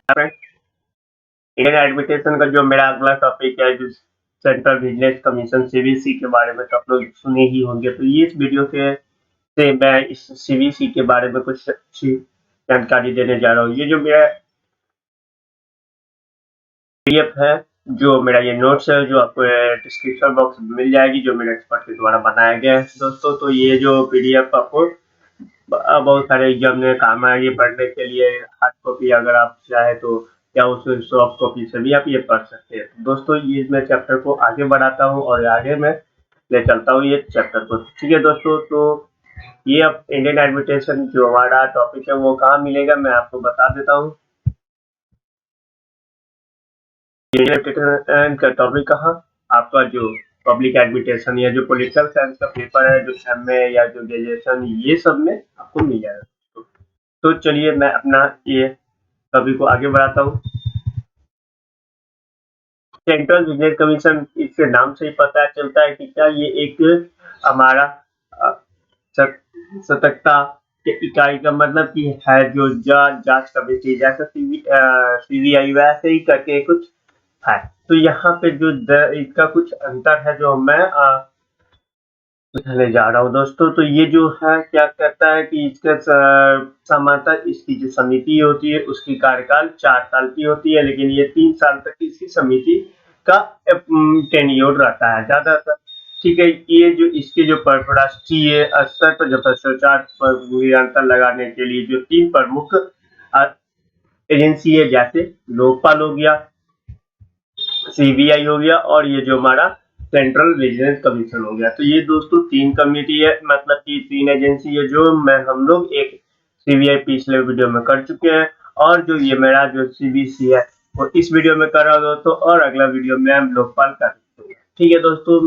Indian एडमिटेशन का जो मेरा अगला टॉपिक है, जो सेंट्रल बिजनेस कमीशन सीबीसी के बारे में तो आप लोग सुने ही होंगे। तो ये इस वीडियो से मैं इस सीबीसी के बारे में कुछ अच्छी जानकारी देने जा रहा हूँ। ये जो मेरा पीडीएफ है, जो मेरा ये नोट्स है, जो आपको डिस्क्रिप्शन बॉक्स में मिल जाएगी, जो मेरे एक्सपर्ट के द्वारा बनाया गया है दोस्तों। तो ये जो पीडीएफ आपको बहुत सारे एग्जाम में काम आएगी पढ़ने के लिए। हार्ड कॉपी अगर आप चाहे तो, या उस सॉफ्ट कॉपी से भी आप ये पढ़ सकते हैं। दोस्तों ये मैं चैप्टर को आगे बढ़ाता हूँ और आगे मैं ले चलता हूँ ये चैप्टर को। ठीक है दोस्तों, तो ये अब इंडियन एडमिटेशन जो हमारा टॉपिक है वो कहाँ मिलेगा मैं आपको बता देता हूँ। इंडियन एडमिटेशन का टॉपिक कहाँ, आपका जो पब्लिक एडमिटेशन या जो पॉलिटिकल साइंस का पेपर है, जो एमए या जो ग्रेजुएशन, ये सब में आपको मिल जाएगा। तो चलिए मैं अपना ये टॉपिक को आगे बढ़ाता हूँ। सेंट्रल बिजनेस कमीशन, इसके नाम से ही पता चलता है कि क्या ये एक हमारा सतर्कता के इकाई का मतलब कि है, जो जांच कमेटी, जैसे सीबीआई वैसे ही करके कुछ है। तो यहाँ पे जो इसका कुछ अंतर है जो मैं दिखाने जा रहा हूँ दोस्तों। तो ये जो है क्या कहता है कि इसका समांतर इसकी जो समिति होती है उसकी कार्यकाल 4 साल की होती है, लेकिन ये 3 साल तक इसकी समिति का टेन्योर रहता है ज्यादातर। ठीक है, ये जो इसके जो राष्ट्रीय स्तर पर जो भ्रष्टाचार पर नियंत्रण लगाने के लिए जो 3 प्रमुख एजेंसी है, जैसे लोकपाल हो गया, सीबीआई हो गया, और ये जो हमारा सेंट्रल विजिलेंस कमीशन हो गया। तो ये दोस्तों 3 कमेटी है, मतलब कि 3 एजेंसी है, जो मैं हम लोग एक सीबीआई पिछले वीडियो में कर चुके हैं, और जो ये मेरा जो सीबीसी है वो इस वीडियो में कर रहा हूँ दोस्तों, और अगला वीडियो में हम लोकपाल कर दूंगा। ठीक है दोस्तों,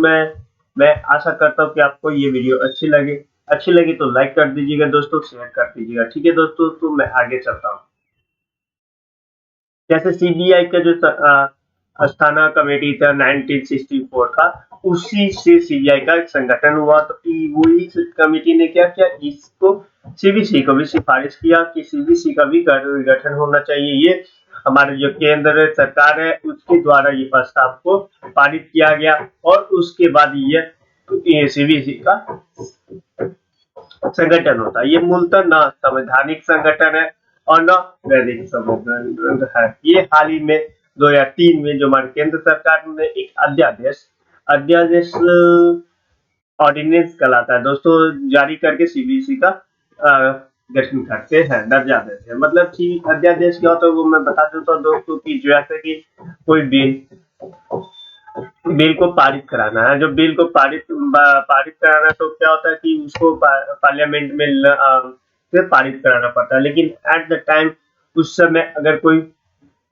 मैं आशा करता हूँ कि आपको ये वीडियो अच्छी लगी तो लाइक कर दीजिएगा दोस्तों, शेयर कर दीजिएगा। ठीक है दोस्तों, तो मैं आगे चलता हूँ। जैसे सीबीआई का जो अस्थाना कमेटी था 1964 का, उसी से सीबीआई का एक संगठन हुआ। तो वही कमेटी ने क्या किया, इसको सीबीसी को भी सिफारिश किया कि सीबीसी का भी गठन होना चाहिए। ये हमारे जो केंद्र सरकार है उसके द्वारा ये प्रस्ताव को पारित किया गया, और उसके बाद ये सीबीसी का संगठन होता है। ये मूलतः न संवैधानिक संगठन है और न वैदिक संगठन है। ये हाल ही में 2003 में जो हमारे केंद्र सरकार ने एक अध्यादेश ऑर्डिनेंस कहलाता है दोस्तों, जारी करके सीबीसी का गठन करते हैं, दर्जा देते हैं। मतलब कि अध्यादेश क्या होता है वो मैं बता देता हूँ दोस्तों, की जैसे कि कोई बिल को पारित कराना है, जो बिल को पारित कराना, तो क्या होता है कि उसको पार्लियामेंट में से पारित कराना पड़ता है। लेकिन एट द टाइम उस समय अगर कोई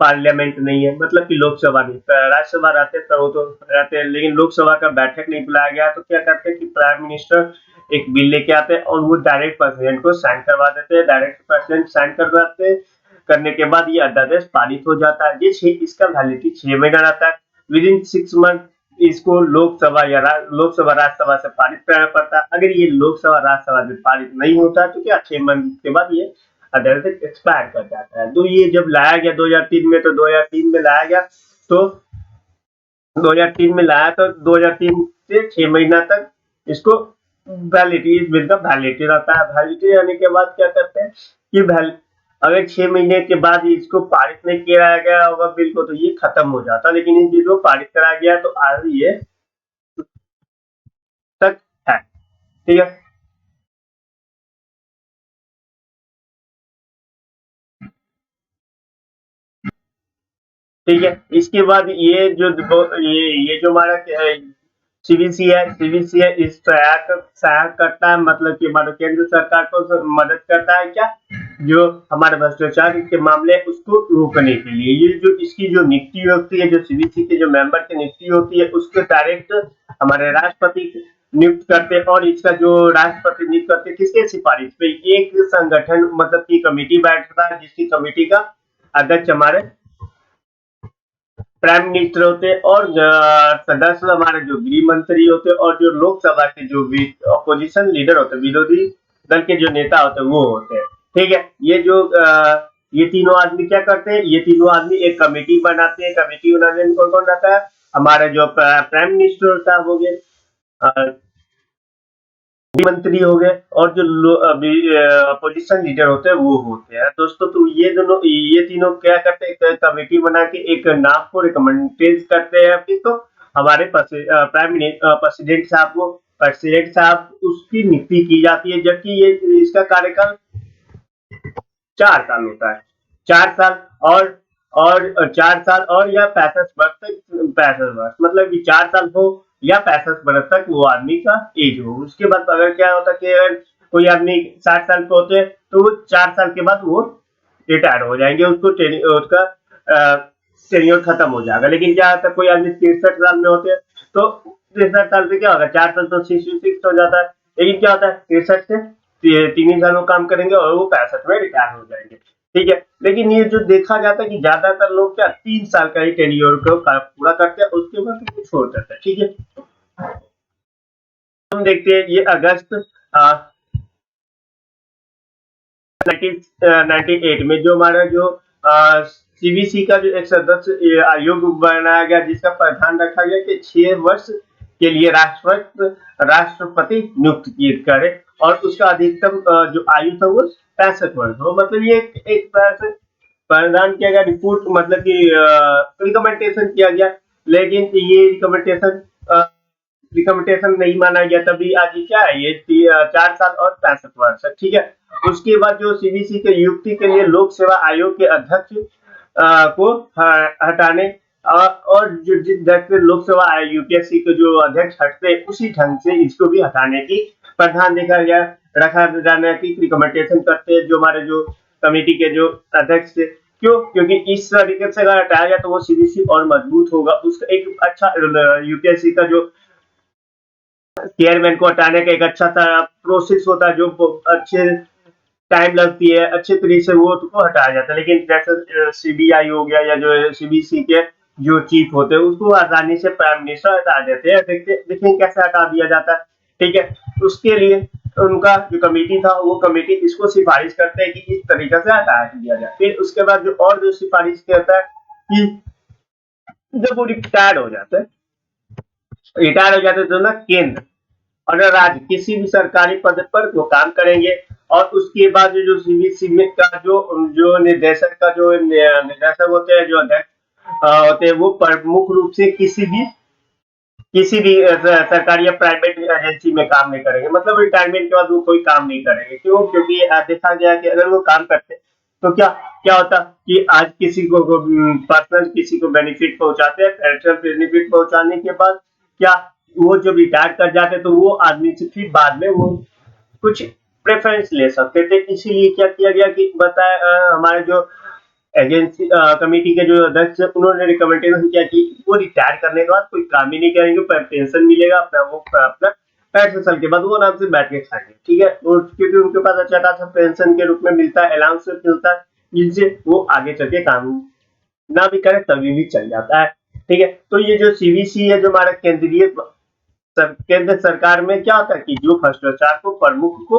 पार्लियामेंट नहीं है, मतलब कि लोकसभा नहीं, राज्यसभा रहते तो वो तो रहते हैं, लेकिन लोकसभा का बैठक नहीं बुलाया गया, तो क्या करते हैं कि प्राइम मिनिस्टर एक बिल लेके आते हैं और वो डायरेक्ट प्रेसिडेंट को साइन करवा देते हैं। डायरेक्ट प्रेसिडेंट साइन करवाते हैं, करने के बाद ये अध्यादेश पारित हो जाता है। ये इसका वैलिडिटी 6 महीना रहता है। विद इन 6 मंथ इसको लोकसभा राज्यसभा से पारित कराना पड़ता है। अगर ये लोकसभा राज्यसभा से पारित नहीं होता है तो क्या 6 मंथ के बाद ये अध्यादेश एक्सपायर कर जाता है। तो ये जब लाया गया 2003 में, तो 2003 में लाया गया, तो 2003 में लाया, तो 2003 से 6 महीना तक इसको वैलिडिटी, इस बिल का वैलिडिटी रहता है। वैलिडिटी रहने के बाद क्या करते हैं कि अगर 6 महीने के बाद इसको पारित नहीं किया गया होगा बिल को, तो ये खत्म हो जाता। लेकिन इस बिल को पारित करा गया तो आज ये तक है। ठीक है, ठीक है। इसके बाद ये जो हमारा सीबीसी है, इस सहायक करता है, मतलब कि हमारे केंद्र सरकार को मदद करता है क्या, जो हमारे भ्रष्टाचार के मामले है उसको रोकने के लिए। ये जो इसकी जो नियुक्ति होती है, जो सीबीसी के जो मेंबर की नियुक्ति होती है, उसको डायरेक्ट हमारे राष्ट्रपति नियुक्त करते हैं। और इसका जो राष्ट्रपति नियुक्त करते हैं किसके सिफारिश पे, एक संगठन मतलब की कमेटी बैठता है, जिसकी कमेटी का अध्यक्ष हमारे प्राइम मिनिस्टर होते हैं, और सदस्य हमारे जो गृह मंत्री होते हैं, और जो लोकसभा के जो भी अपोजिशन लीडर होते हैं, विरोधी दल के जो नेता होते हैं वो होते हैं। ठीक है, ये जो ये तीनों आदमी क्या करते हैं, ये तीनों आदमी एक कमेटी बनाते हैं। कमेटी बनाने में कौन कौन रहता है, हमारा जो प्राइम मिनिस्टर होता है हो गए, मंत्री हो गए, और जो अपोजिशन लीडर होते हैं वो होते हैं दोस्तों। तो ये तीनों क्या करते हैं, एक कमेटी बना के एक नाम को रिकमेंडेड करते हैं किसको, हमारे प्रेसिडेंट साहब को। प्रेसिडेंट साहब उसकी नियुक्ति की जाती है, जबकि ये इसका कार्यकाल 4 साल होता है। 4 साल और 4 साल और या 65 वर्ष तक, 65 वर्ष मतलब कि 4 साल हो या 65 वर्ष तक वो आदमी का एज हो। उसके बाद अगर क्या होता है कि अगर कोई आदमी 60 साल पे होते हैं तो वो 4 साल के बाद वो रिटायर हो जाएंगे, उसका टेन्योर खत्म हो जाएगा। लेकिन क्या होता है, कोई आदमी 63 साल में होते हैं तो 63 साल से क्या होगा, 4 साल तो 66 हो जाता है। लेकिन क्या होता है, 63 से 3 ही साल वो काम करेंगे और वो 65 में रिटायर हो जाएंगे। ठीक है, लेकिन ये जो देखा जाता है कि ज्यादातर लोग क्या 3 साल का ही टेन्योर को पूरा करते हैं, उसके बाद वो छोड़ देते हैं। ठीक है, हम देखते हैं ये अगस्त 1998 में जो हमारा जो सीबीसी का जो एक सदस्य आयोग बनाया गया, जिसका प्रावधान रखा गया कि 6 वर्ष के लिए राष्ट्रपति नियुक्त किए करे, और उसका अधिकतम जो आयु था वो 65 वर्ष हो। मतलब ये एक तरह से प्रावधान किया गया, रिपोर्ट मतलब कि रिकमेंडेशन किया गया। लेकिन ये रिकमेंडेशन नहीं माना गया, तभी आज ये क्या है, ये 4 साल और 65 वर्ष है। ठीक है, उसके बाद जो सीबीसी के नियुक्ति के लिए लोक सेवा आयोग के अध्यक्ष को हटाने और जो जिस ढंग से लोक सेवा आयोग यूपीएससी के जो अध्यक्ष हटते हैं, उसी ढंग से इसको भी हटाने की प्रावधान देखा गया, रखा जाने की रिकमेंडेशन करते हैं जो हमारे जो कमेटी के जो अध्यक्ष थे। क्यों, क्योंकि इस तरीके से अगर हटाया जाए तो वो सीबीसी और मजबूत होगा। उसका एक अच्छा यूपीएससी का जो चेयरमैन को हटाने का एक अच्छा सा प्रोसेस होता है, जो अच्छे टाइम लगती है, अच्छे तरीके से वो उसको हटाया जाता है। लेकिन जैसे सीबीआई हो गया या जो सीबीसी के जो चीफ होते हैं, उसको आसानी से प्राइम मिनिस्टर हटा देते हैं। देखें कैसे हटा दिया जाता है। ठीक है, उसके लिए उनका जो कमेटी था, वो कमेटी इसको सिफारिश करते हैं कि इस तरीके से हटा दिया जाए। फिर उसके बाद जो और जो सिफारिश करता है कि जब वो रिटायर हो जाते तो ना केंद्र और राज्य किसी भी सरकारी पद पर वो काम करेंगे। और उसके बाद जो सीबीसी में का जो जो निर्देशक का जो निर्देशक होते हैं, जो अध्यक्ष होते हैं, वो प्रमुख रूप से किसी भी सरकारी या प्राइवेट एजेंसी में काम नहीं करेंगे। मतलब रिटायरमेंट के बाद वो कोई काम नहीं करेंगे। क्यों, क्योंकि देखा गया कि अगर वो काम करते तो क्या क्या होता कि आज किसी को पर्सनल किसी को बेनिफिट पहुंचाते हैं, पेंशन बेनिफिट पहुंचाने के बाद क्या वो जब रिटायर कर जाते तो वो आदमी से फिर बाद में वो कुछ प्रेफरेंस ले सकते थे। इसीलिए क्या किया गया कि बताया हमारे जो एजेंसी कमेटी के जो अध्यक्ष है, उन्होंने रिकमेंडेशन किया कि वो रिटायर करने के बाद कोई काम ही नहीं करेंगे, पर पेंशन मिलेगा अपना, वो अपना 65 साल के बाद वो आराम से बैठ के खाएंगे। ठीक है, क्योंकि उनके पास अच्छा खासा पेंशन के रूप में मिलता है, अलाउंस मिलता है, जिनसे वो आगे चल के काम ना भी करे तभी भी चल जाता है। ठीक है, तो ये जो सीबीसी है, जो हमारा केंद्र सरकार में क्या होता है कि जो भ्रष्टाचार को प्रमुख को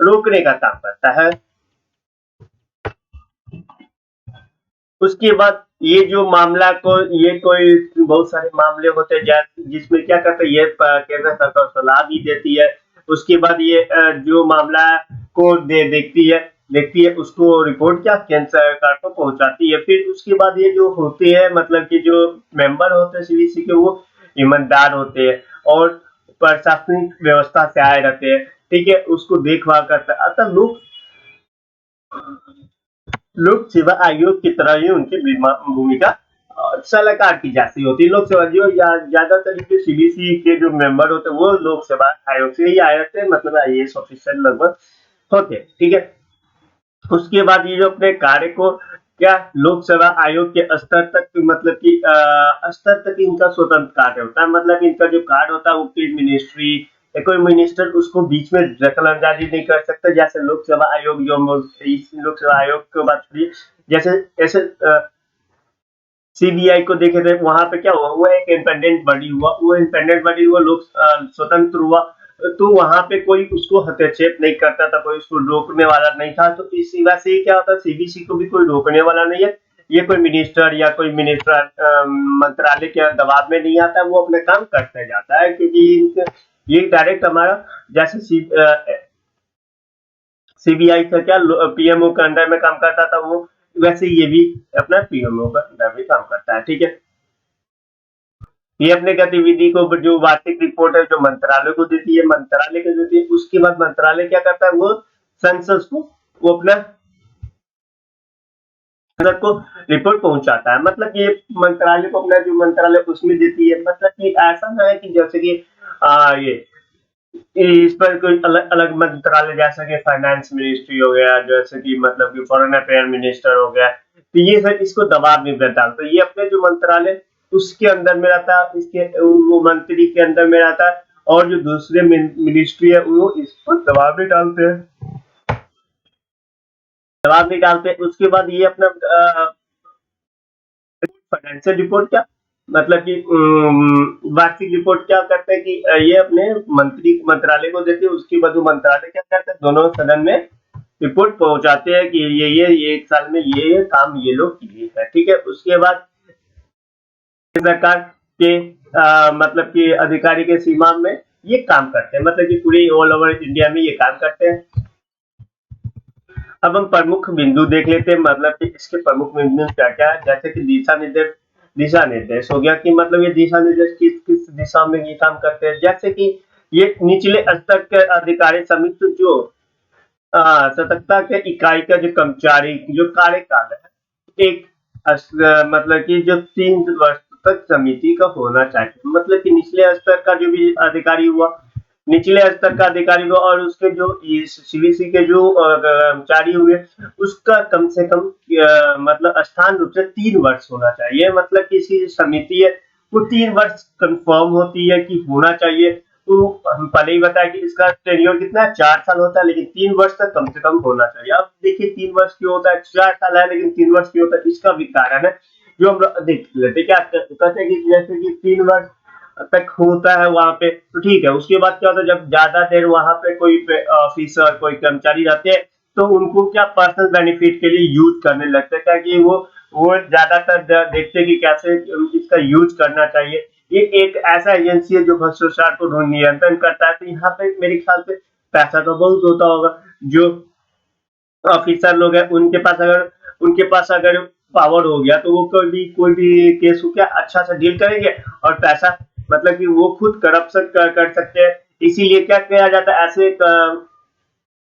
रोकने का काम करता है। उसके बाद ये जो मामला को ये कोई बहुत सारे मामले होते हैं जिसमें क्या करते हैं, ये केंद्र सरकार सलाह भी देती है। उसके बाद ये जो मामला को देखती है उसको रिपोर्ट क्या केंद्र सरकार को पहुंचाती है। फिर उसके बाद ये जो होते हैं, मतलब कि जो मेंबर होते हैं सीबीसी के, वो ईमानदार होते हैं और प्रशासनिक व्यवस्था से आए रहते हैं। ठीक है, उसको देखभाल करता है। अतः लोक सेवा आयोग की तरह ही उनकी भूमिका सलाहकार की जैसी होती है। लोक सेवा जो ज्यादातर सीबीसी के जो मेंबर होते हैं वो लोक सेवा आयोग से ही आए रहते हैं, मतलब आईएएस ऑफिसर लगभग होते हैं। ठीक है, उसके बाद ये जो अपने कार्य को क्या लोक सेवा आयोग के स्तर तक, मतलब कि स्तर तक इनका स्वतंत्र कार्य होता है। मतलब इनका जो कार्य होता है वो कोई मिनिस्ट्री या कोई मिनिस्टर उसको बीच में दखल अंदाजी नहीं कर सकता। जैसे लोक सेवा आयोग जो लोक सेवा आयोग की बात करिए, जैसे ऐसे सीबीआई को देखे थे, वहां पे क्या हुआ, वो एक इंडिपेंडेंट बॉडी हुआ, वो इंडिपेंडेंट बॉडी हुआ, लोग स्वतंत्र हुआ। तो वहां पे कोई उसको हस्तक्षेप नहीं करता था, कोई उसको रोकने वाला नहीं था। तो इसी वजह से क्या होता है, सीबीसी को भी कोई रोकने वाला नहीं है। ये कोई मिनिस्टर या कोई मिनिस्टर मंत्रालय के दबाव में नहीं आता, वो अपने काम करते जाता है, क्योंकि ये डायरेक्ट हमारा जैसे सीबीआई का क्या पीएमओ के अंडर में काम करता था वो, वैसे ये भी अपना पीएमओ का अंडर में काम करता है। ठीक है, ये अपने गतिविधि को जो वार्षिक रिपोर्ट है जो मंत्रालय को देती है, मंत्रालय को देती है, उसके बाद मंत्रालय क्या करता है, वो संसद को वो अपना संसद को रिपोर्ट पहुंचाता है। मतलब ये मंत्रालय को अपना जो मंत्रालय उसमें देती है। मतलब कि ऐसा ना है कि जैसे कि ये इस पर कोई अलग अलग मंत्रालय जैसा कि फाइनेंस मिनिस्ट्री हो गया, जैसे कि मतलब कि फॉरेन अफेयर मिनिस्टर हो गया, तो ये सब इसको दबाव नहीं देता। तो ये अपने जो मंत्रालय उसके अंदर में रहता है, इसके वो मंत्री के अंदर में रहता है, और जो दूसरे मिनिस्ट्री है वो इस पर दबाव नहीं डालते हैं, दबाव नहीं डालते। उसके बाद ये अपना फाइनेंशियल रिपोर्ट क्या, मतलब कि वार्षिक रिपोर्ट क्या करते हैं कि ये अपने मंत्रालय को देते हैं। उसके बाद वो मंत्रालय क्या करते हैं, दोनों सदन में रिपोर्ट पहुंचाते हैं कि ये एक साल में ये काम ये लोग किए हैं। ठीक है, उसके बाद सरकार के मतलब कि अधिकारी के सीमा में ये काम करते हैं, मतलब कि पूरे ऑल ओवर इंडिया में ये काम करते हैं। अब हम प्रमुख बिंदु देख लेते हैं, मतलब कि इसके प्रमुख बिंदु क्या क्या है। जैसे कि दिशा निर्देश हो गया, कि मतलब ये दिशा निर्देश किस किस दिशा में ये काम करते हैं। जैसे कि ये निचले स्तर के अधिकारी समिति जो सतर्कता के इकाई का जो कर्मचारी जो कार्यकाल है, एक मतलब कि जो 3 वर्ष तक समिति का होना चाहिए। मतलब कि निचले स्तर का जो भी अधिकारी हुआ, निचले स्तर का अधिकारी हुआ, और उसके जो सीबीसी के जो कर्मचारी हुए, उसका कम से कम मतलब स्थान रूप से 3 वर्ष होना चाहिए। मतलब कि इसकी जो समिति है वो 3 वर्ष कंफर्म होती है कि होना चाहिए। तो हम पहले ही बताया कि इसका टेन्योर कितना है, 4 साल होता है, लेकिन 3 वर्ष तक कम से कम होना चाहिए। अब देखिए 3 वर्ष क्यों होता है, 4 साल है लेकिन 3 वर्ष क्यों होता है, इसका भी कारण है जो हम लोग देख लेते। क्या कहते हैं कि जैसे कि 3 वर्ष तक होता है वहां पे, तो ठीक है। उसके बाद क्या होता है, जब ज्यादा देर वहां पे कोई ऑफिसर कोई कर्मचारी रहते हैं, तो उनको क्या पर्सनल बेनिफिट के लिए यूज करने लगते हैं, क्या कि वो ज्यादातर देखते हैं कि कैसे इसका यूज करना चाहिए। ये एक ऐसा एजेंसी है जो भ्रष्टाचार को नियंत्रण करता है। तो यहाँ पे मेरे ख्याल से पैसा तो बहुत होता होगा। जो ऑफिसर लोग हैं उनके पास अगर पावर हो गया, तो वो कोई भी केस को क्या अच्छा से डील करेंगे, और पैसा मतलब कि वो खुद करप्शन कर सकते हैं। इसीलिए क्या किया जाता है, ऐसे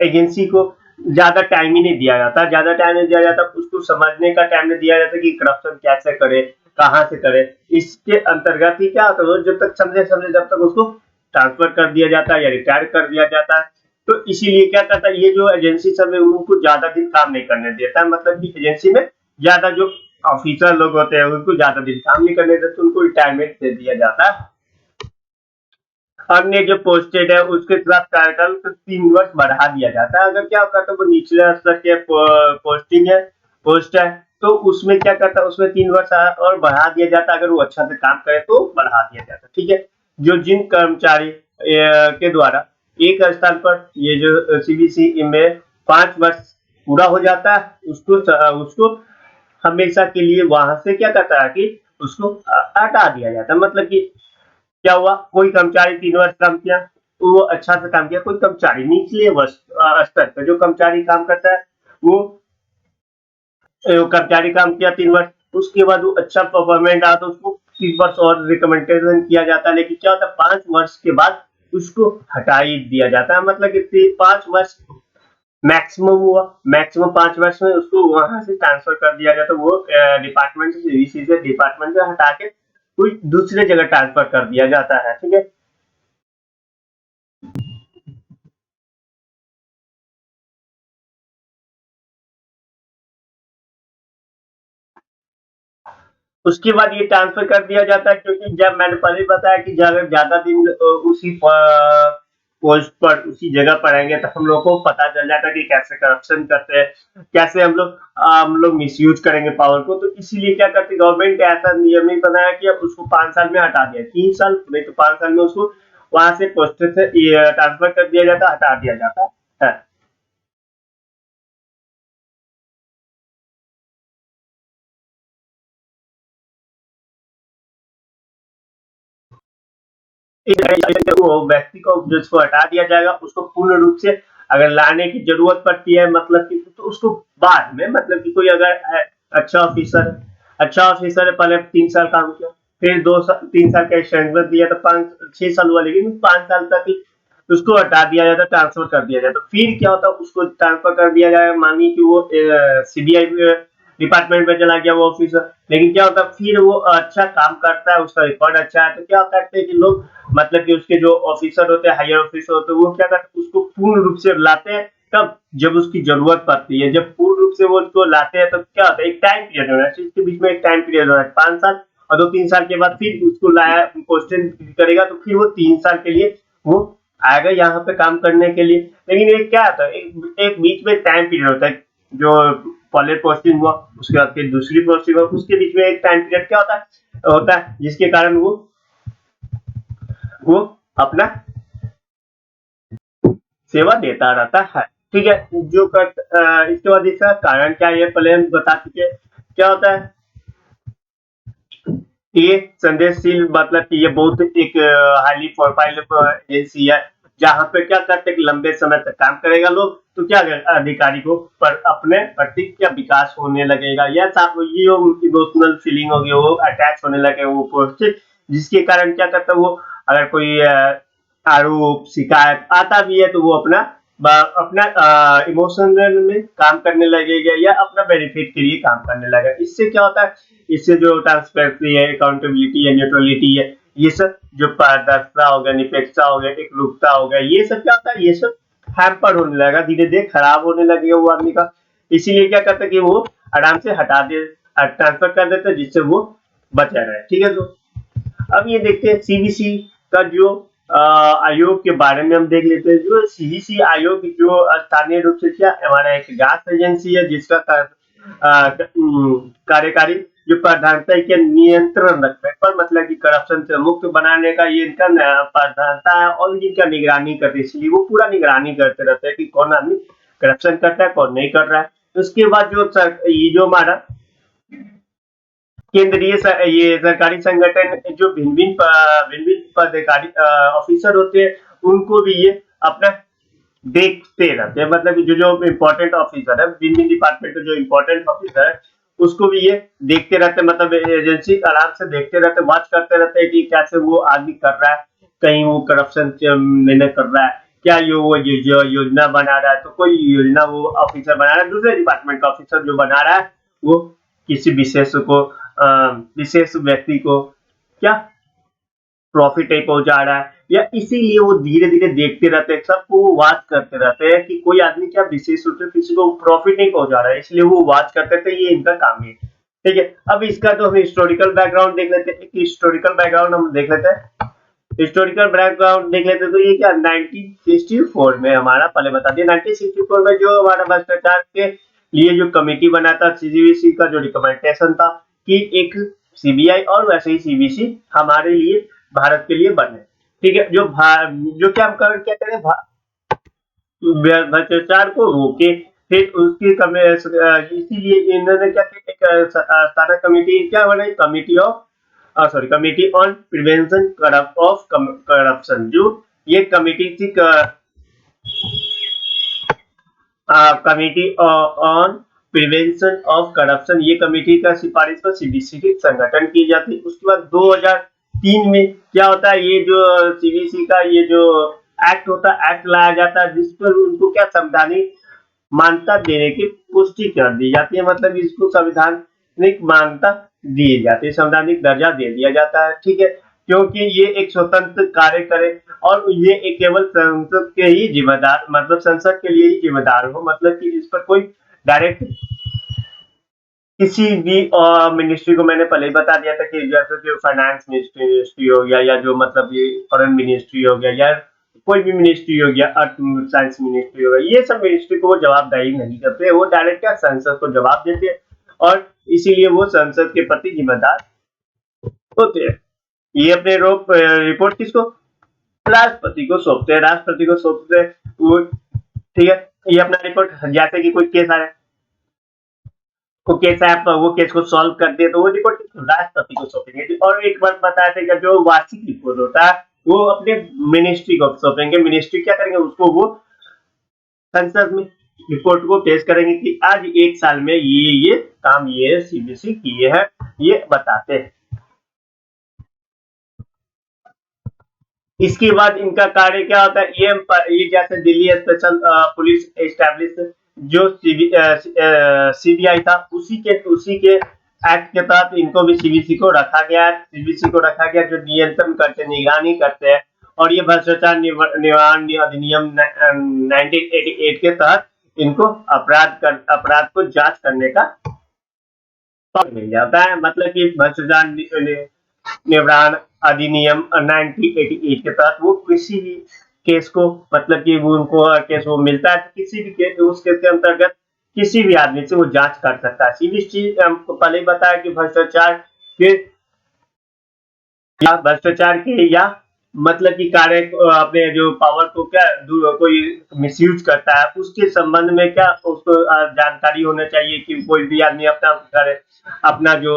एजेंसी को ज्यादा टाइम ही नहीं दिया जाता, ज्यादा टाइम नहीं दिया जाता, उसको समझने का टाइम नहीं दिया जाता कि करप्शन कैसे करे, कहाँ से करे। इसके अंतर्गत ही क्या होता है, जब तक समझे जब तक उसको ट्रांसफर कर दिया जाता है या रिटायर कर दिया जाता है। तो इसीलिए क्या करता है, ये जो एजेंसी सब है उनको ज्यादा दिन काम नहीं करने देता है। मतलब कि एजेंसी में ज्यादा जो ऑफिसर लोग होते हैं उनको ज्यादा दिन काम नहीं करने देते, उनको रिटायरमेंट दे दिया जाता है। अन्य जो पोस्टेड है उसके साथ कार्यकाल को 3 वर्ष बढ़ा दिया जाता है। अगर क्या करता है, वो निचले स्तर के पोस्टिंग है, पोस्ट है, तो उसमें क्या करता है, उसमें 3 वर्ष और बढ़ा दिया जाता है। अगर वो अच्छा से काम करे तो बढ़ा दिया जाता है। ठीक है, जो जिन कर्मचारी के द्वारा एक स्थान पर ये जो सीबीसी में 5 वर्ष पूरा हो जाता है, उसको हमेशा के लिए वहां से क्या करता है कि उसको हटा दिया जाता है। मतलब कि क्या हुआ, कोई कर्मचारी 3 वर्ष काम किया तो वो अच्छा से काम किया, कोई कर्मचारी निचले वर्ष स्तर पर जो कर्मचारी काम करता है, वो कर्मचारी काम किया 3 वर्ष, उसके बाद वो अच्छा परफॉर्मेंस आया तो उसको 3 वर्ष और रिकमेंडेशन किया जाता है। लेकिन क्या होता है, 5 वर्ष के बाद उसको हटा ही दिया जाता है। मतलब कि 5 वर्ष मैक्सिमम हुआ, मैक्सिमम 5 वर्ष में उसको वहां से ट्रांसफर कर दिया जाता है। वो डिपार्टमेंट से हटा के कोई दूसरे जगह ट्रांसफर कर दिया जाता है। ठीक है, उसके बाद ये ट्रांसफर कर दिया जाता है, क्योंकि जब मैंने पहले बताया कि अगर ज्यादा दिन उसी पोस्ट पर उसी जगह पर रहेंगे, तो हम लोग को पता चल जाता है कि कैसे करप्शन करते हैं, कैसे हम लोग मिसयूज करेंगे पावर को। तो इसीलिए क्या करती गवर्नमेंट ने ऐसा नियम नहीं बनाया कि अब उसको 5 साल में हटा दिया, 3 साल नहीं तो 5 साल में उसको वहां से पोस्ट से ट्रांसफर कर दिया जाता, हटा दिया जाता है। वो व्यक्ति को जिसको हटा दिया जाएगा उसको पूर्ण रूप से अगर लाने की जरूरत पड़ती है, मतलब कि तो उसको बाद में, मतलब कि कोई अगर अच्छा ऑफिसर पहले 3 साल काम किया, फिर 3 साल का एक्सटेंशन दिया तो 5 6 साल हुआ, लेकिन 5 साल तक ही उसको हटा दिया जाता, ट्रांसफर कर दिया जाता। फिर क्या होता, उसको ट्रांसफर कर दिया जाएगा, मानिए कि वो सीबीआई डिपार्टमेंट में चला गया वो ऑफिसर, लेकिन क्या होता फिर वो अच्छा काम करता है, उसका रिकॉर्ड अच्छा है, तो क्या करते हैं कि लोग, मतलब कि उसके जो ऑफिसर होते हैं, हायर ऑफिसर होते हैं, वो क्या करते हैं उसको पूर्ण रूप से लाते हैं, तब जब उसकी जरूरत पड़ती है, जब पूर्ण रूप से वो उसको लाते हैं, तब क्या होता है एक टाइम पीरियड होना है, इसके बीच में एक टाइम पीरियड होना है 5 साल, और 2 3 साल के बाद फिर उसको लाया क्वेश्चन करेगा, तो फिर वो 3 साल के लिए वो आएगा यहाँ पे काम करने के लिए। लेकिन एक क्या होता है, एक बीच में टाइम पीरियड होता है, जो पहले पोस्टिंग हुआ, उसके बाद फिर दूसरी पोस्टिंग हुआ, उसके बीच में एक टाइम पीरियड क्या होता है जिसके कारण वो अपना सेवा देता रहता है। ठीक है, इसके बाद इसका कारण क्या है, ये पहले हम बता चुके। क्या होता है, ये संदेशशील, मतलब कि ये बहुत एक हाईली प्रोफाइल एजेंसी है, जहाँ पे क्या करते हैं कि लंबे समय तक काम करेगा लोग, तो क्या अधिकारी को पर अपने प्रति क्या विकास होने लगेगा, या साथ ये इमोशनल फीलिंग होगी, वो अटैच होने लगे वो पोस्ट से, जिसके कारण क्या करता है वो, अगर कोई आरोप शिकायत आता भी है तो वो अपना इमोशनल में काम करने लगेगा, या अपना बेनिफिट के लिए काम करने लगेगा। इससे क्या होता है, इससे जो ट्रांसपेरेंसी है, अकाउंटेबिलिटी है, न्यूट्रलिटी है, ये सब जो पारदर्शिता हो गया, निष्पक्षता हो गया, एकरूपता हो गया, ये सब क्या होता है, ये सब हैम्पर होने लगेगा, धीरे धीरे खराब होने लगेगा वो आदमी का। इसीलिए क्या करता है कि वो आराम से हटा दे, ट्रांसफर कर देता है, जिससे वो बचा रहे। ठीक है, तो अब ये देखते हैं सीबीसी का जो आयोग के बारे में हम देख लेते हैं। जो सीबीसी आयोग जो स्थानीय रूप से क्या हमारा एक जांच एजेंसी है, जिसका कार्यकारी जो प्रधानता के नियंत्रण रखते हैं, पर मतलब कि करप्शन से मुक्त बनाने का ये इनका प्रधानता है, और इनका निगरानी करते हैं, इसलिए वो पूरा निगरानी करते रहते हैं कि कौन आदमी करप्शन करता है, कौन नहीं कर रहा है। उसके बाद ये जो हमारा केंद्रीय ये सरकारी संगठन जो भिन्न भिन्न पदाधिकारी ऑफिसर होते हैं, उनको भी ये अपना देखते रहते हैं, मतलब जो जो इम्पोर्टेंट ऑफिसर है, भिन्न डिपार्टमेंट के जो इम्पोर्टेंट ऑफिसर है, उसको भी ये देखते रहते हैं, मतलब एजेंसी आराम से देखते रहते हैं, वॉच करते रहते हैं कि कैसे वो आदमी कर रहा है, कहीं वो करप्शन नहीं कर रहा है क्या, वो जो योजना बना रहा है, तो कोई योजना वो ऑफिसर बना रहा है, दूसरे डिपार्टमेंट का ऑफिसर जो बना रहा है, वो किसी विशेष व्यक्ति को क्या प्रॉफिट नहीं पहुंचा रहा है, या इसीलिए वो धीरे धीरे देखते रहते हैं, सबको वो वॉच करते रहते हैं कि कोई आदमी क्या विशेष रूप से किसी को प्रॉफिट नहीं पहुंचा रहा है, इसलिए वो वॉच करते थे, ये इनका काम है। ठीक है, अब इसका तो हम हिस्टोरिकल बैकग्राउंड देख लेते हैं, एक हिस्टोरिकल बैकग्राउंड हम देख लेते हैं। हिस्टोरिकल बैकग्राउंड देख लेते हैं, तो ये क्या 1964 में, हमारा पहले बता दिया, 1964 में जो हमारा भ्रष्टाचार के लिए जो कमेटी बना था, सीबीसी का जो रिकमेंडेशन था कि एक सीबीआई और वैसे ही सीबीसी हमारे लिए, भारत के लिए बने। ठीक है, जो क्या हम क्या करें, भ्रष्टाचार को रोके, फिर उसकी इसीलिए इन्होंने क्या किया, एक सारा कमेटी क्या बनाई, committee on prevention of corruption, जो ये कमिटी थी, committee on prevention of corruption, ये कमेटी का सिफारिश पर सीबीसी की संगठन की जाती है। उसके बाद 2003 में क्या होता है, ये जो सीबीसी का ये जो एक्ट होता है, एक्ट लाया जाता है, जिस पर उनको क्या संवैधानिक मान्यता देने की पुष्टि कर दी जाती है, मतलब इसको संवैधानिक मान्यता दी जाती है, संवैधानिक दर्जा दे दिया जाता है। ठीक है, क्योंकि ये एक स्वतंत्र कार्य करे, और ये एक केवल संसद के ही जिम्मेदार, मतलब संसद के लिए ही जिम्मेदार हो, मतलब कि इस पर कोई डायरेक्ट किसी भी मिनिस्ट्री को, मैंने पहले ही बता दिया था कि जैसे कि फाइनेंस मिनिस्ट्री हो गया, या जो मतलब ये फॉरेन मिनिस्ट्री हो गया, या कोई भी मिनिस्ट्री हो गया, अर्थ साइंस मिनिस्ट्री हो गया, ये सब मिनिस्ट्री को वो जवाबदेही नहीं करते, वो डायरेक्ट क्या संसद को जवाब देते हैं, और इसीलिए वो संसद के प्रति जिम्मेदार होते हैं। ये अपने रिपोर्ट किसको राष्ट्रपति को सौंपते हैं, राष्ट्रपति को सौंपते हैं वो, ठीक है। ये अपना रिपोर्ट, जैसे कि कोई केस आया, वो केस है, आप वो केस को सॉल्व कर दिए तो वो रिपोर्ट राष्ट्रपति को सौंपेंगे। और एक बार बताया था कि जो वार्षिक रिपोर्ट होता है वो अपने मिनिस्ट्री को सौंपेंगे। मिनिस्ट्री क्या करेंगे, उसको वो संसद में रिपोर्ट को पेश करेंगे कि आज एक साल में ये काम ये सीबीसी किए हैं, ये बताते हैं। इसके बाद इनका कार्य क्या होता है, ये जैसे दिल्ली स्पेशल पुलिस एस्टैब्लिश जो सीबीआई था, उसी के एक्ट के तहत इनको भी सीबीसी को रखा गया, जो नियंत्रण करते, निगरानी करते हैं। और ये भ्रष्टाचार निवारण अधिनियम 1988 के तहत इनको अपराध को जांच करने का पद मिल जाता है। मतलब कि भ्रष्टाचार निवारण अधिनियम 1988 के तहत वो किसी भी केस को, मतलब कि वो उनको केस वो मिलता है तो किसी भी केस, उस केस के अंतर्गत किसी भी आदमी से वो जांच कर सकता है। सीबीसी हमको पहले ही बताया कि के भ्रष्टाचार के या मतलब कि कार्य अपने जो पावर को क्या कोई मिसयूज करता है उसके संबंध में क्या उसको जानकारी होना चाहिए कि कोई भी आदमी अपना जो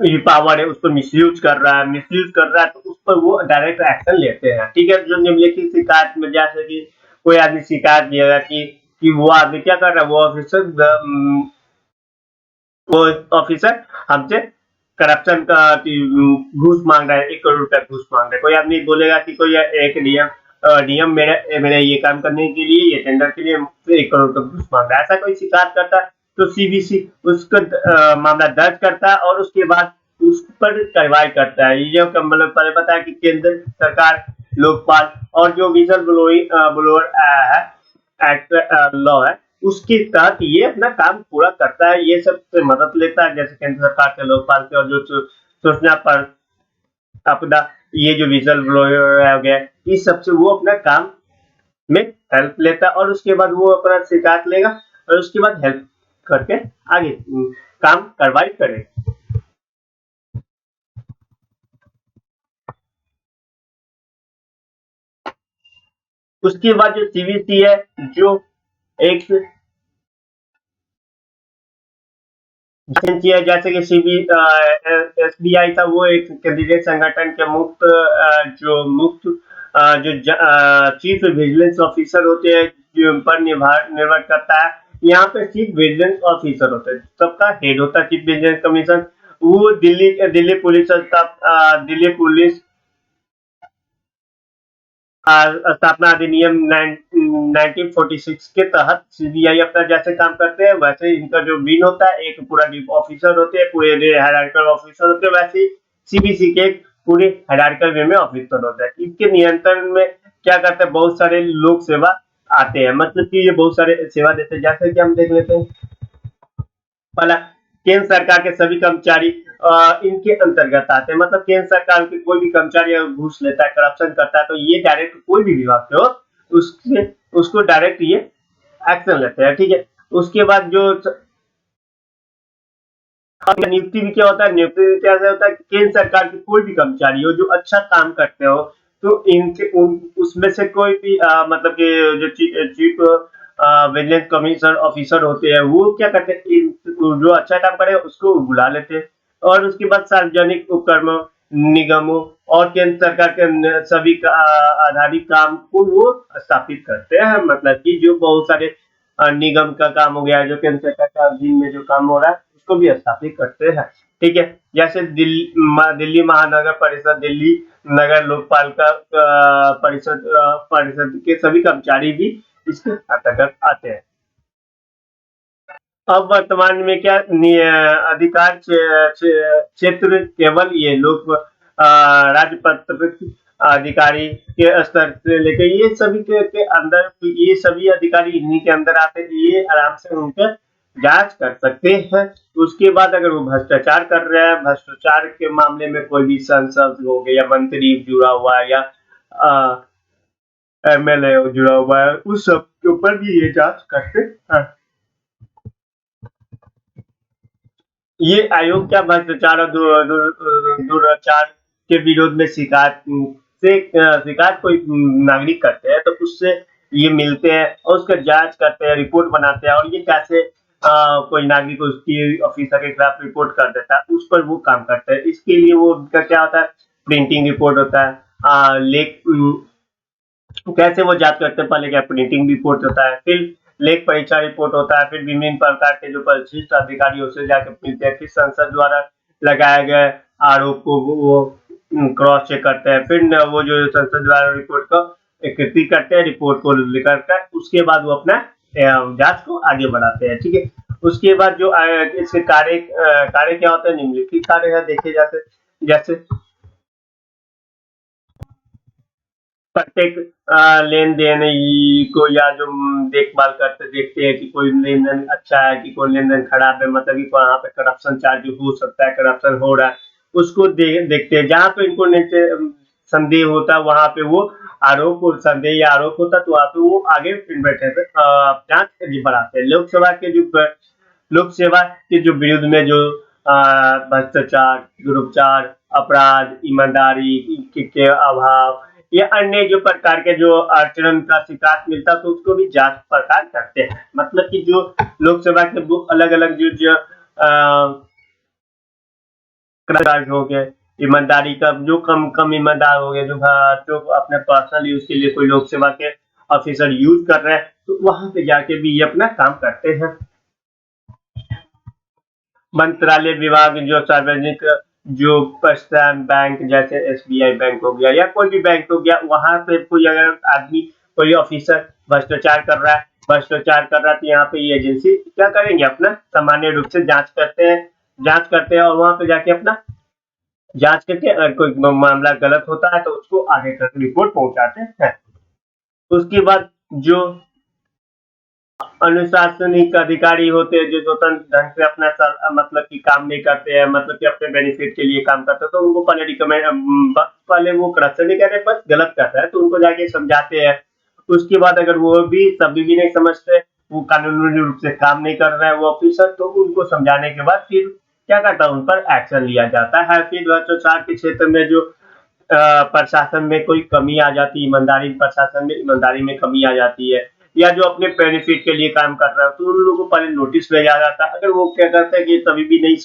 ये पावर है उसको मिसयूज कर रहा है तो उस पर वो डायरेक्ट एक्शन लेते हैं, ठीक है। जो निम्नलिखित शिकायत में जैसे कि कोई आदमी शिकायत दिएगा कि वो आदमी क्या कर रहा है, वो ऑफिसर हमसे करप्शन का घूस मांग रहा है, 1 करोड़ रुपया घूस मांग रहा है। कोई आदमी बोलेगा कि कोई एक नियम मेरे ये काम करने के लिए, ये टेंडर के लिए 1 करोड़ का घूस मांग रहा है, ऐसा कोई शिकायत करता है तो सीबीसी उसका मामला दर्ज करता है और उसके बाद उस पर कार्रवाई करता है। ये जो मतलब पहले बताया कि केंद्र सरकार, लोकपाल और जो विजल ब्लोअर है एक्ट लॉ है उसके तहत ये अपना काम पूरा करता है, ये सब से मदद लेता है, जैसे केंद्र सरकार के, लोकपाल के, और जो सूचना पर आपदा, ये जो विजल ब्लोअर हो गया, इस सब से वो अपना काम में हेल्प लेता है और उसके बाद वो अपना शिकायत लेगा और उसके बाद हेल्प करके आगे काम कार्रवाई करेगा। उसके बाद जो सीबीसी है, जो एक एजेंसी है, जैसे कि एसबीआई था, वो एक कैंडिडेट संगठन के जो चीफ विजिलेंस ऑफिसर होते हैं जो पर निर्भर करता है। यहाँ पे चीफ विजिलेंस ऑफिसर होते हैं, सबका हेड होता है चीफ विजिलेंस कमीशन। वो दिल्ली पुलिस दिल्ली पुलिस स्थापना अधिनियम 1946 के तहत सीबीआई अपना जैसे काम करते हैं वैसे इनका जो विंग होता है, एक पूरा ऑफिसर होते हैं, पूरे हायरार्किकल ऑफिसर होते हैं, वैसे सीबीसी के पूरे हायरार्किकल वे में ऑफिसर होते हैं। इनके नियंत्रण में क्या करते हैं, बहुत सारे लोक सेवा आते हैं, मतलब कि ये बहुत सारे सेवा देते हैं। जैसे कि हम देख लेते हैं, पहला केंद्र सरकार के सभी कर्मचारी इनके अंतर्गत आते हैं। मतलब केंद्र सरकार के कोई भी कर्मचारी अगर घूस लेता है, करप्शन करता है तो ये डायरेक्ट कोई भी विभाग से हो उसके उसको डायरेक्ट ये एक्शन लेते हैं, ठीक है। उसके बाद जो नियुक्ति भी क्या होता है, नियुक्ति भी क्या होता है, केंद्र सरकार के कोई भी कर्मचारी हो जो अच्छा काम करते हो तो उसमें से कोई भी मतलब कि जो चीफ विजिलेंस कमिश्नर ऑफिसर होते हैं वो क्या करते हैं, जो अच्छा काम करे उसको बुला लेते हैं और उसके बाद सार्वजनिक उपक्रमों, निगमों और केंद्र सरकार के सभी आधारित काम को वो स्थापित करते हैं। मतलब कि जो बहुत सारे निगम का काम हो गया, जो केंद्र सरकार का अधीन में जो काम हो रहा है उसको भी स्थापित करते हैं, ठीक है। जैसे दिल्ली महानगर परिषद, दिल्ली नगर लोकपालिका परिषद के सभी कर्मचारी भी इसके अंतर्गत आते हैं। अब वर्तमान में क्या अधिकार क्षेत्र केवल ये लोक राजपत्र अधिकारी के स्तर से लेकर ये सभी के अंदर, ये सभी अधिकारी इन्हीं के अंदर आते हैं, ये आराम से उनका जांच कर सकते हैं। उसके बाद अगर वो भ्रष्टाचार कर रहे हैं, भ्रष्टाचार के मामले में कोई भी सांसद हो गया या मंत्री जुड़ा हुआ है या एमएलए जुड़ा हुआ है, उस सब के ऊपर भी ये जांच करते हैं। ये आयोग क्या भ्रष्टाचार और दुराचार के विरोध में शिकायत कोई नागरिक करते हैं तो उससे ये मिलते हैं और उसका जांच करते हैं, रिपोर्ट बनाते हैं और ये कैसे कोई नागरिक उसकी ऑफिसर के खिलाफ रिपोर्ट कर देता है, उस पर वो काम करते हैं। इसके लिए वो उनका क्या होता है, प्रिंटिंग रिपोर्ट होता है, लेख कैसे वो जांच करते हैं, पहले क्या प्रिंटिंग रिपोर्ट होता है, फिर लेख परीक्षा रिपोर्ट होता है, फिर विभिन्न प्रकार के जो परिशिष्ट अधिकारी उससे जाकर मिलते हैं, फिर संसद द्वारा लगाए गए आरोप को वो क्रॉस चेक करते हैं, फिर वो जो संसद द्वारा रिपोर्ट को एकत्रित करते हैं, रिपोर्ट को लेकर कर उसके बाद वो अपना जांच को आगे बढ़ाते हैं। ठीक है, उसके बाद जो इसके कार्य क्या होता है, निम्नलिखित कार्य है देखे जैसे जैसे प्रत्येक लेन-देन को या जो देखभाल करते देखते हैं कि कोई लेन-देन अच्छा है कि कोई लेन-देन खराब है, मतलब कि वहाँ पे करप्शन चार्ज हो सकता है, करप्शन हो रहा है, उसको देखते हैं। जहाँ पे इनको नीचे संदेह होता है वहाँ पे वो आरोप और संदेह या आरोप होता है तो वहाँ पे वो आगे फिर बैठे थे जांच बढ़ाते हैं। लोक सेवा के जो विरुद्ध में जो भ्रष्टाचार, दुरुपचार, अपराध, ईमानदारी के अभाव या अन्य जो प्रकार के जो आचरण का शिकायत मिलता है तो उसको भी जांच पड़ताल करते हैं। मतलब कि जो लोक सेवा के अलग अलग जो कर्मचारी हो गए, ईमानदारी का जो कम ईमानदार हो गए, जो अपने पर्सनल यूज के लिए कोई लोक सेवा के ऑफिसर यूज कर रहे हैं तो वहां पे जाके भी ये अपना काम करते हैं। मंत्रालय विभाग जो सार्वजनिक जो प्रस्थान बैंक जैसे एसबीआई बैंक हो गया या कोई भी बैंक हो गया, वहां पे कोई अगर आदमी कोई ऑफिसर भ्रष्टाचार कर रहा है तो यहाँ पे ये एजेंसी क्या करेंगे, अपना सामान्य रूप से जांच करते हैं और वहां पे जाके अपना जांच करके अगर कोई मामला गलत होता है तो उसको आगे तक रिपोर्ट पहुंचाते हैं। उसके बाद जो अनुशासनिक अधिकारी होते हैं जो स्वतंत्र ढंग से अपना मतलब कि काम नहीं करते हैं, मतलब कि अपने बेनिफिट के लिए काम करते हैं तो उनको पहले रिकमेंड पहले वो करप्शन नहीं कर रहे बस गलत कर रहा है तो उनको जाके समझाते हैं। उसके बाद अगर वो भी सभी भी नहीं समझते, वो कानूनी रूप से काम नहीं कर रहा है वो ऑफिसर, तो उनको समझाने के बाद फिर क्या करता है, उन पर एक्शन लिया जाता है। फिर भ्रष्टाचार के क्षेत्र में जो प्रशासन में कोई कमी आ जाती है, प्रशासन में ईमानदारी में कमी आ जाती है या जो अपने बेनिफिट के लिए काम कर रहा है तो उन लोगों को पहले नोटिस भेजा जाता है। अगर वो क्या करते हैं कि तभी भी नहीं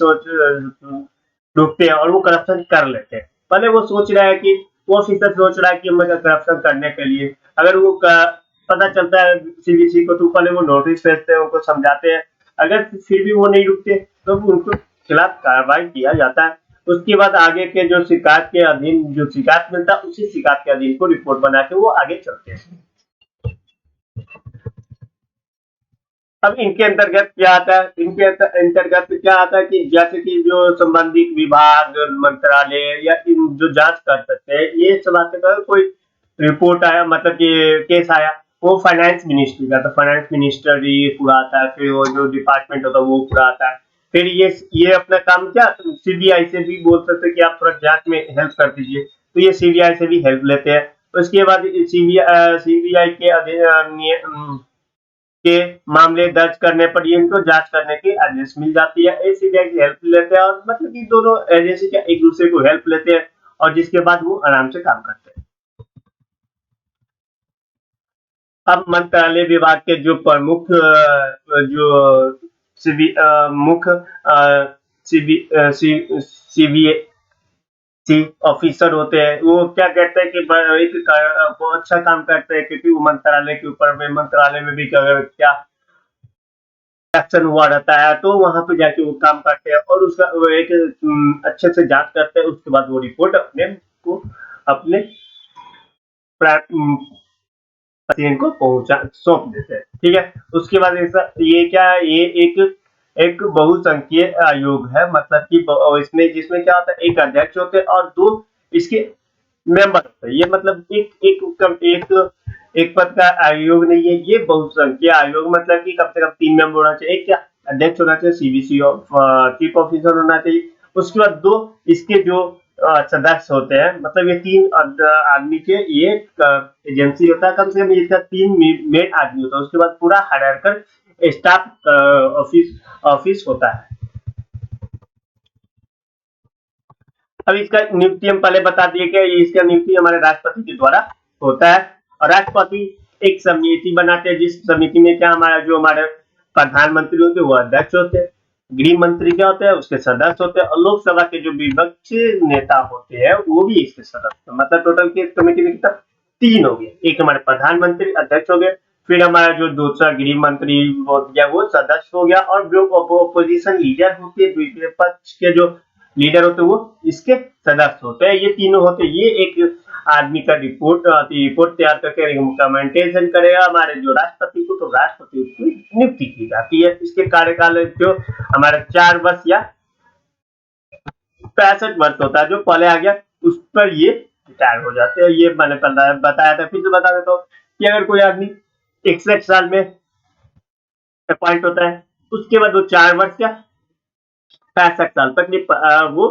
रुकते हैं और वो करप्शन कर लेते हैं, पहले वो सोच रहा है कि वो ऑफिसर सोच रहा है कि मैं करप्शन करने के लिए अगर वो पता चलता है सीबीसी को तो पहले वो नोटिस भेजते हैं, उनको समझाते हैं, अगर फिर भी वो नहीं रुकते तो उनको खिलाफ कार्रवाई किया जाता है। उसके बाद आगे के जो शिकायत के अधीन जो शिकायत मिलता है उसी शिकायत के अधीन को रिपोर्ट बना के वो आगे चलते हैं। अब इनके अंतर्गत क्या आता है, अंतर्गत क्या आता है कि जैसे कि जो संबंधित विभाग, मंत्रालय या इन जो जांच कर सकते हैं, ये सब आते हैं। कोई रिपोर्ट आया मतलब कि केस आया, वो फाइनेंस मिनिस्ट्री का, तो फाइनेंस मिनिस्टर ये पूरा आता है, फिर वो जो डिपार्टमेंट होता है वो पूरा आता है। फिर ये अपना काम क्या सीबीआई से भी बोल सकते हैं कि आप थोड़ा जांच में हेल्प कर दीजिए, तो ये सीबीआई से भी हेल्प लेते हैं। उसके बाद सीबीआई के के मामले दर्ज करने पर ये इनको जांच करने की आदेश मिल जाती है। सीबीआई की हेल्प लेते हैं और मतलब कि दोनों एजेंसी क्या एक दूसरे को हेल्प लेते हैं और जिसके बाद वो आराम से काम करते हैं। अब मंत्रालय विभाग के जो प्रमुख जो सीबी मुख्य सीबी ऑफिसर होते हैं, वो क्या कहते हैं कि वो अच्छा काम करते हैं क्योंकि वो मंत्रालय के ऊपर में मंत्रालय में भी अगर क्या एक्शन हुआ रहता है तो वहां पे जाके वो काम करते हैं और उसका वो एक अच्छे से जांच करते हैं। उसके बाद वो रिपोर्ट अपने पेशेंट को पहुंचा सौंप देते हैं। ठीक है, उसके बाद ऐसा ये क्या ये एक एक बहुसंख्यीय आयोग है, मतलब कि इसमें जिसमें क्या होता है एक अध्यक्ष होते हैं और दो इसके मेंबर होते हैं। ये मतलब एक पद का आयोग नहीं है, ये बहुसंख्यीय आयोग, मतलब कि कम से कम 3 मेंबर होना चाहिए। एक क्या अध्यक्ष होना चाहिए, सीबीसी ऑफ चीफ ऑफिसर होना चाहिए, उसके बाद दो इसके जो सदस्य होते हैं, मतलब ये 3 आदमी के ये एजेंसी होता है, कम से कम इसका 3 मेन आदमी होता है, उसके बाद पूरा हायरार्कल स्टाफ ऑफिस ऑफिस होता है। अब इसका नियुक्ति हम पहले बता दिए कि इसका नियुक्ति हमारे राष्ट्रपति के द्वारा होता है। और राष्ट्रपति एक समिति बनाते हैं, जिस समिति में क्या हमारे प्रधानमंत्री होते हैं वो अध्यक्ष होते हैं, गृह मंत्री क्या होते हैं उसके सदस्य होते हैं, और लोकसभा के जो विपक्ष नेता होते हैं वो भी इसके सदस्य। मतलब टोटल की कमेटी में कितना, 3 हो गए। एक हमारे प्रधानमंत्री अध्यक्ष हो गए, फिर हमारा जो दूसरा गृह मंत्री हो गया वो सदस्य हो गया, और जो अपोजिशन लीडर होते हैं, विपक्ष के जो लीडर होते हैं वो इसके सदस्य होते हैं। ये तीनों होते हैं। ये एक आदमी का रिपोर्ट तैयार करके रिकमेंडेशन करेगा हमारे जो राष्ट्रपति को, तो राष्ट्रपति उसकी नियुक्ति की जाती है। इसके कार्यकाल जो हमारे 4 वर्ष या 65 वर्ष होता है, जो पहले आ गया उस पर ये रिटायर हो जाते हैं। ये मैंने बताया था, फिर से बता देता हूँ कि अगर कोई आदमी 61 साल में अपॉइंट होता है, उसके बाद वो 4 वर्ष या 65 साल तक वो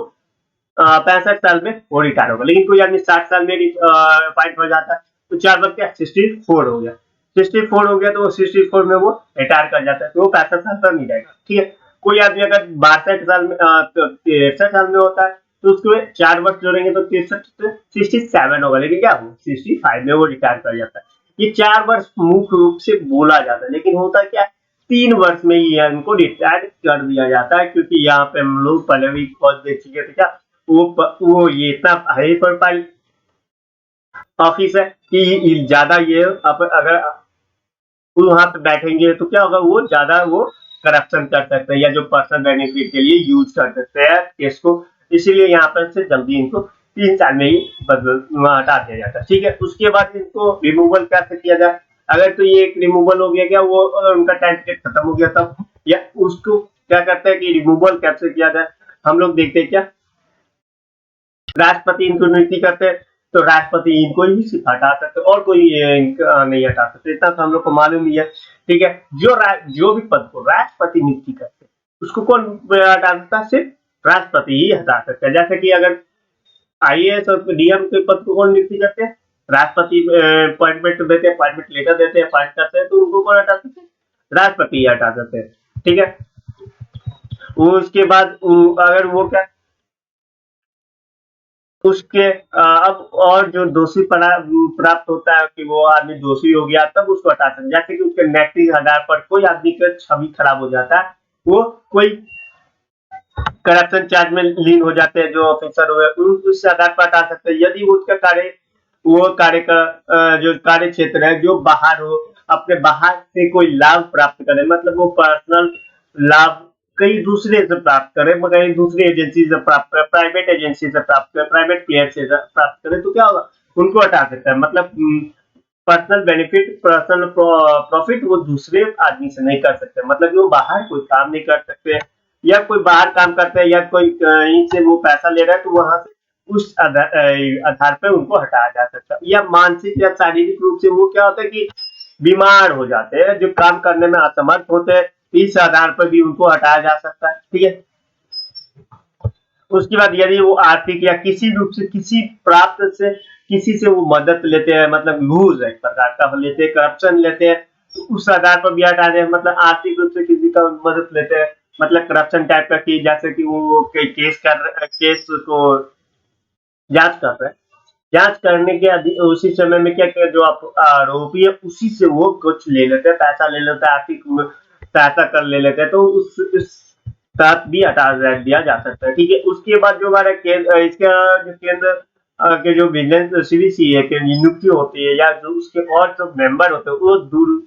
65 साल में वो रिटायर होगा। लेकिन कोई आदमी 60 साल में अपॉइंट हो जाता है तो 4 वर्ष क्या 64 हो गया। 64 हो गया तो वो 64 में वो रिटायर कर जाता है, तो वो 65 साल तक नहीं जाएगा। ठीक है। कोई आदमी अगर 62 साल में 63 साल में होता है तो उसको 4 वर्ष जोड़ेंगे तो 63 से 67 होगा। लेकिन क्या हो 65 में वो रिटायर कर जाता है। ये 4 वर्ष मुख्य रूप से बोला जाता है, लेकिन होता क्या है 3 वर्ष में ही इनको रिटायर कर दिया जाता है, क्योंकि यहाँ पे हम लोग पहले भी कॉल देख चुके थे क्या, वो ये इतना हाई प्रोफाइल ऑफिस है कि ज्यादा ये अगर वहां पे बैठेंगे तो क्या होगा, वो ज्यादा वो करप्शन कर सकते हैं या जो पर्सनल बेनिफिट के लिए यूज कर सकते हैं केस को। इसीलिए यहाँ पर से जल्दी इनको 3 साल में ही हटा दिया जाता है। ठीक है। उसके बाद इनको रिमूवल कैसे किया जाए, अगर तो ये एक रिमूवल हो गया क्या, वो उनका टाइम पीरियड खत्म हो गया तब, या उसको क्या करते हैं कि रिमूवल कैसे किया जाए, हम लोग देखते हैं क्या राष्ट्रपति इनको नियुक्ति करते हैं, तो राष्ट्रपति इनको ही सिर्फ हटा सकते और कोई नहीं हटा सकते। इतना तो हम लोग को मालूम ही है। ठीक है। जो भी पद को राष्ट्रपति नियुक्ति करते हैं उसको कौन हटा सकता है, सिर्फ राष्ट्रपति ही हटा सकता है। जैसे कि अगर आईएएस और डीएम के पद को कौन नियुक्ति करते हैं, राष्ट्रपति अपॉइंटमेंट देते हैं, अपॉइंटमेंट लेटर देते हैं, अपॉइंट करते हैं, तो उनको कौन हटा सकते हैं, राष्ट्रपति ही हटा सकते हैं। ठीक है। उसके बाद अगर वो क्या उसके अब और जो दोषी प्राप्त होता है कि वो आदमी दोषी हो गया तब उसको हटा सकते। जैसे कि उसके नैतिक आधार पर कोई आदमी का छवि खराब हो जाता है, वो कोई करप्शन चार्ज में लीन हो जाते हैं जो ऑफिसर हुए, उस आधार पर हटा सकते हैं। यदि उसका वो कार्य का जो कार्य क्षेत्र है जो बाहर हो, अपने बाहर से कोई लाभ प्राप्त करे, मतलब वो पर्सनल लाभ कहीं दूसरे से प्राप्त करे, मगर कहीं दूसरी एजेंसी से प्राप्त करे, प्राइवेट एजेंसी से प्राप्त करे, प्राइवेट प्लेयर से प्राप्त करे, तो क्या होगा, उनको हटा सकता है। मतलब पर्सनल बेनिफिट, पर्सनल प्रॉफिट वो दूसरे आदमी से नहीं कर सकते। मतलब वो बाहर कोई काम नहीं कर सकते, या कोई बाहर काम करता है या कोई कहीं से वो पैसा ले रहा है तो वहां से उस आधार पर उनको हटाया जा सकता है। या मानसिक या शारीरिक रूप से वो क्या होता है कि बीमार हो जाते हैं, जो काम करने में असमर्थ होते हैं, इस आधार पर भी उनको हटाया जा सकता है। ठीक है। उसके बाद यदि वो आर्थिक या किसी रूप से किसी प्राप्त से किसी से वो मदद लेते हैं, मतलब घूस एक प्रकार का लेते हैं, करप्शन लेते हैं, तो उस आधार पर भी हटा दें। मतलब आर्थिक रूप से किसी का मदद लेते हैं, मतलब करप्शन टाइप का की, जैसे कि वो कोई केस को जांच कर रहे हैं, जांच करने के उसी समय में क्या क्या जो आरोपी है उसी से वो कुछ ले लेते हैं, पैसा ले लेते हैं, आर्थिक सहायता कर ले लेते हैं, तो उस तहत भी हटा दिया जा सकता है। ठीक है। उसके बाद जो हमारा इसका जो केंद्र के जो विजिलेंस सीवीसी है के नियुक्ति होती है, या जो उसके और जो मेंबर होते हैं वो दूर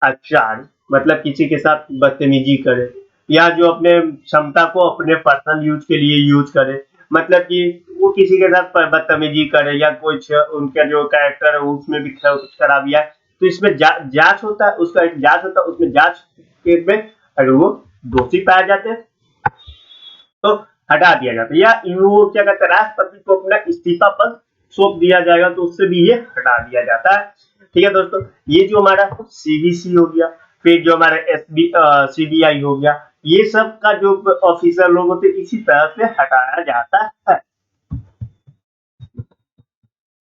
आचार, मतलब किसी के साथ बदतमीजी करे, या जो अपने क्षमता को अपने पर्सनल यूज के लिए यूज करे, मतलब कि वो किसी के साथ बदतमीजी करे या कुछ उनका जो कैरेक्टर है उसमें भी कुछ खराबियां, तो इसमें जांच होता है, उसका एक जांच होता है, उसमें जांच के में अगर वो दोषी पाए जाते हैं तो हटा दिया जाता है, या वो क्या कहते हैं राष्ट्रपति को अपना इस्तीफा पद सौंप दिया जाएगा, तो उससे भी ये हटा दिया जाता है। ठीक है दोस्तों, ये जो हमारा सीबीसी हो गया, फिर जो हमारा सीबीआई हो गया, ये सब का जो ऑफिसर लोग होते हैं इसी तरह से हटाया जाता है।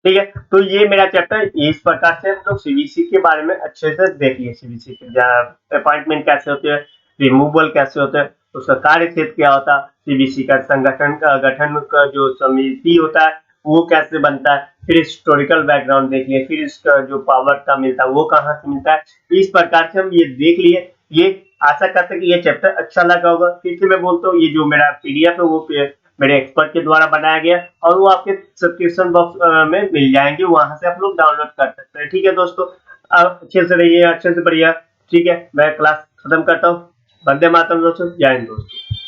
ठीक है। तो ये मेरा चैप्टर इस प्रकार से हम लोग सीबीसी के बारे में अच्छे से देख लिए, सीबीसी के अपॉइंटमेंट कैसे होते हैं, रिमूवल कैसे होता है, उसका कार्य क्षेत्र क्या होता है, सीबीसी का गठन का जो समिति होता है वो कैसे बनता है, फिर हिस्टोरिकल बैकग्राउंड देख लिए, फिर इसका जो पावर का मिलता है वो कहाँ से मिलता है। इस प्रकार से हम ये देख लिए। ये आशा करते हैं कि ये चैप्टर अच्छा लगा होगा। फिर से मैं बोलता हूँ, ये जो मेरा पीडीएफ है वो मेरे एक्सपर्ट के द्वारा बनाया गया और वो आपके सब्सक्रिप्शन बॉक्स में मिल जाएंगे, वहां से आप लोग डाउनलोड कर सकते हैं। ठीक है दोस्तों, आप अच्छे से रहिए, अच्छे से बढ़िया। ठीक है, मैं क्लास खत्म करता हूँ। वंदे मातरम दोस्तों, जय हिंद दोस्तों।